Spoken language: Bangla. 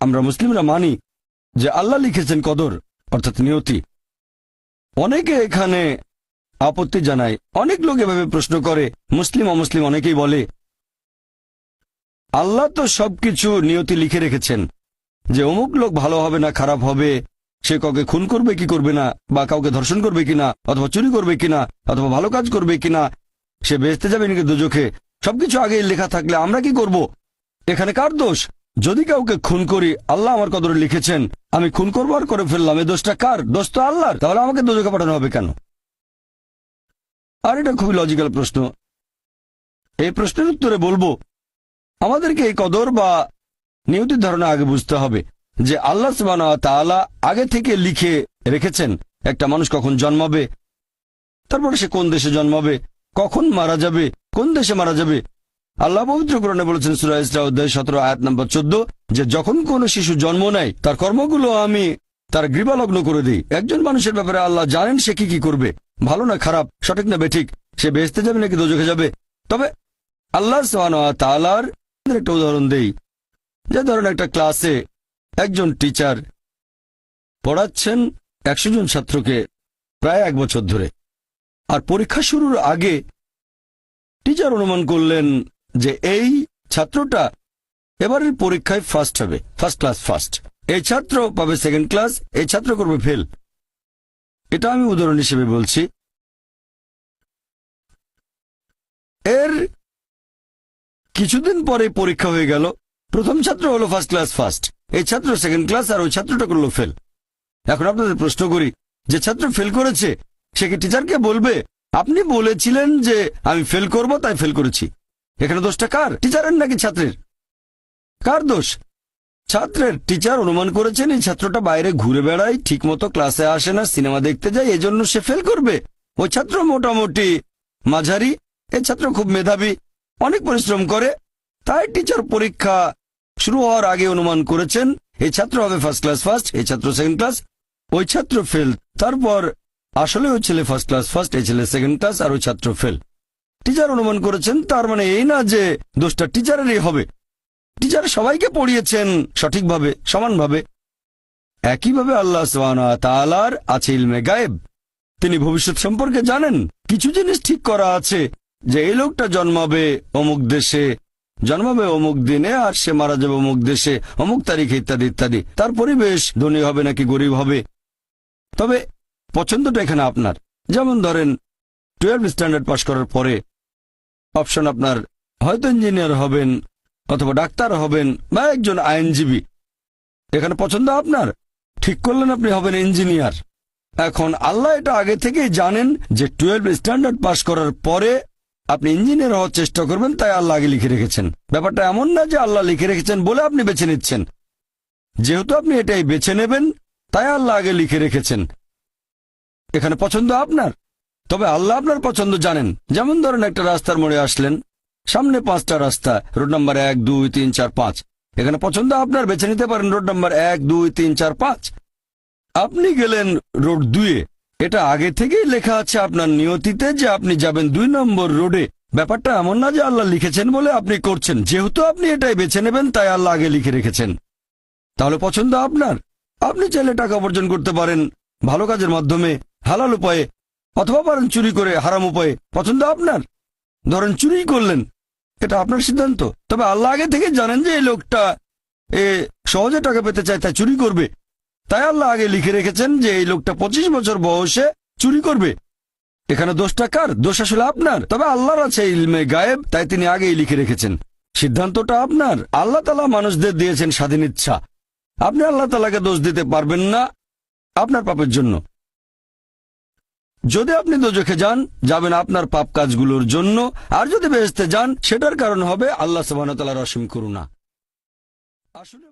আমরা মুসলিমরা মানি যে আল্লাহ লিখেছেন কদর অর্থাৎ নিয়তি। অনেকে এখানে আপত্তি জানায়, অনেক লোক এভাবে প্রশ্ন করে, মুসলিম অমুসলিম অনেকেই বলে আল্লাহ তো সবকিছু নিয়তি লিখে রেখেছেন যে অমুক লোক ভালো হবে না খারাপ হবে, সে কাউকে খুন করবে কি করবে না, বা কাউকে ধর্ষণ করবে কিনা, অথবা চুরি করবে কিনা, অথবা ভালো কাজ করবে কিনা, সে বেহেশতে যাবে নাকি দোজখে, সবকিছু আগেই লেখা থাকলে আমরা কি করব? এখানে কার দোষ? যদি কাউকে খুন করি, আল্লাহ আমার কদরে লিখেছেন, আমি খুন করবো আর করে ফেললাম, এই দোষটা কার? দোষ তো আল্লাহর। তাহলে আমাকে দোজখে পাঠানো হবে কেন? আর এটা খুবই লজিক্যাল প্রশ্ন। এই প্রশ্নের উত্তরে বলবো, আমাদেরকে এই কদর বা নিয়তির ধারণা আগে বুঝতে হবে যে আল্লাহ সুবহানাহু ওয়া তাআলা আগে থেকে লিখে রেখেছেন একটা মানুষ কখন জন্মাবে, তারপরে সে কোন দেশে জন্মাবে, কখন মারা যাবে, কোন দেশে মারা যাবে। আল্লাহ পবিত্র কোরআনে বলেছেন সূরা ইসরা অধ্যায় 17 আয়াত নম্বর 14 যে যখন কোন শিশু জন্ম নেয় তার কর্মগুলো আমি তার গ্রীবালগ্ন করে দিই। একজন মানুষের ব্যাপারে আল্লাহ জানেন সে কি করবে, ভালো না খারাপ, সঠিক না বেঠিক, সে বেহেশতে যাবে নাকি দোজখে যাবে। তবে আল্লাহ সুবহানাহু ওয়া তাআলার একটা উদাহরণ দেই। যে ধরেন একটা ক্লাসে একজন টিচার পড়াচ্ছেন 100 জন ছাত্রকে প্রায় 1 বছর ধরে, আর পরীক্ষা শুরুর আগে টিচার অনুমান করলেন যে এই ছাত্রটা এবারের পরীক্ষায় ফার্স্ট হবে, ফার্স্ট ক্লাস ফার্স্ট, এই ছাত্র পাবে সেকেন্ড ক্লাস, এই ছাত্র করবে ফেল। এটা আমি উদাহরণ হিসেবে বলছি। এর কিছুদিন পরে পরীক্ষা হয়ে গেল, প্রথম ছাত্র হলো ফার্স্ট ক্লাস ফার্স্ট, এই ছাত্র সেকেন্ড ক্লাস, আর ওই ছাত্রটা করলো ফেল। এখন আপনাদের প্রশ্ন করি, যে ছাত্র ফেল করেছে সে কি টিচারকে বলবে আপনি বলেছিলেন যে আমি ফেল করব তাই ফেল করেছি? এখানে দোষটা কার? টিচারের নাকি ছাত্রের? কার দোষ? ছাত্রের। টিচার অনুমান করেছেন এই ছাত্রটা বাইরে ঘুরে বেড়ায়, ঠিক মতো ক্লাসে আসে না, সিনেমা দেখতে যায়, এজন্য সে ফেল করবে। ওই ছাত্র মোটামুটি মাঝারি, এই ছাত্র খুব মেধাবী, অনেক পরিশ্রম করে, তাই টিচার পরীক্ষা শুরু হওয়ার আগে অনুমান করেছেন এই ছাত্র হবে ফার্স্ট ক্লাস ফার্স্ট, এই ছাত্র সেকেন্ড ক্লাস, ওই ছাত্র ফেল। তারপর আসলে ওই ছেলে ফার্স্ট ক্লাস ফার্স্ট, এই ছেলে সেকেন্ড ক্লাস, আর ওই ছাত্র ফেল। টিচার অনুমান করেছেন, তার মানে এই না যে দোষটা টিচারেরই হবে। টিচার সবাইকে পড়িয়েছেন সঠিকভাবে, সমানভাবে। একইভাবে আল্লাহ সুবহানাহু ওয়া তাআলার আছে ইলমে গায়েব, তিনি ভবিষ্যৎ সম্পর্কে জানেন। কিছু জিনিস ঠিক করা আছে যে এই লোকটা জন্মাবে অমুক দেশে, জন্মাবে অমুক দিনে, আর সে মারা যাবে অমুক দেশে অমুক তারিখে, ইত্যাদি ইত্যাদি। তার পরিবেশ ধনী হবে নাকি গরিব হবে, তবে পছন্দটা এখানে আপনার। যেমন ধরেন 12 স্ট্যান্ডার্ড পাশ করার পরে অপশন আপনার হয়তো ইঞ্জিনিয়ার হবেন, অথবা ডাক্তার হবেন, বা একজন আইনজীবী। এখানে পছন্দ আপনার, ঠিক করলেন আপনি হবেন ইঞ্জিনিয়ার। এখন আল্লাহ এটা আগে থেকেই জানেন যে 12 স্ট্যান্ডার্ড পাশ করার পরে আপনি ইঞ্জিনিয়ার হওয়ার চেষ্টা করবেন, তাই আল্লাহ আগে লিখে রেখেছেন। ব্যাপারটা এমন না যে আল্লাহ লিখে রেখেছেন বলে আপনি বেছে নিচ্ছেন। যেহেতু আপনি এটাই বেছে নেবেন তাই আল্লাহ আগে লিখে রেখেছেন। এখানে পছন্দ আপনার, তবে আল্লাহ আপনার পছন্দ জানেন। যেমন ধরেন একটা রাস্তার মোড়ে আসলেন, সামনে 5টা রাস্তা, রোড নাম্বার 1, 2, 3, 4, 5। এখানে পছন্দ আপনার, বেছে নিতে পারেন রোড নাম্বার 1, 2, 3, 4, 5। আপনি গেলেন রোড 2-এ, এটা আগে থেকেই লেখা আছে আপনার নিয়তিতে যে আপনি যাবেন 2 নম্বর রোডে। ব্যাপারটা এমন না যে আল্লাহ লিখেছেন বলে আপনি করছেন, যেহেতু আপনি এটাই বেছে নেবেন তাই আল্লাহ আগে লিখে রেখেছেন। তাহলে পছন্দ আপনার। আপনি চাইলে টাকা উপার্জন করতে পারেন ভালো কাজের মাধ্যমে, হালাল উপায়ে, অথবা পারেন চুরি করে হারাম উপায়ে। পছন্দ আপনার। ধরেন চুরি করলেন, এটা আপনার সিদ্ধান্ত, তবে আল্লাহ আগে থেকে জানেন যে এই লোকটা সহজে টাকা পেতে চায় তাই চুরি করবে, তাই আল্লাহ আগে লিখে রেখেছেন যে এই লোকটা 25 বছর বয়সে চুরি করবে। এখানে দোষটা কার? দোষ আসলে আপনার, তবে আল্লাহর আছে ইলমে গায়েব, তাই তিনি আগেই লিখে রেখেছেন। সিদ্ধান্তটা আপনার। আল্লাহ তাআলা মানুষদের দিয়েছেন স্বাধীন ইচ্ছা, আপনি আল্লাহ তাআলাকে দোষ দিতে পারবেন না আপনার পাপের জন্য। যদি আপনি দোজখে যান, যাবেন আপনার পাপ কাজগুলোর জন্য, আর যদি বেহেশতে যান সেটার কারণ হবে আল্লাহ সুবহানাহু ওয়া তাআলার অসীম করুণা। আসলে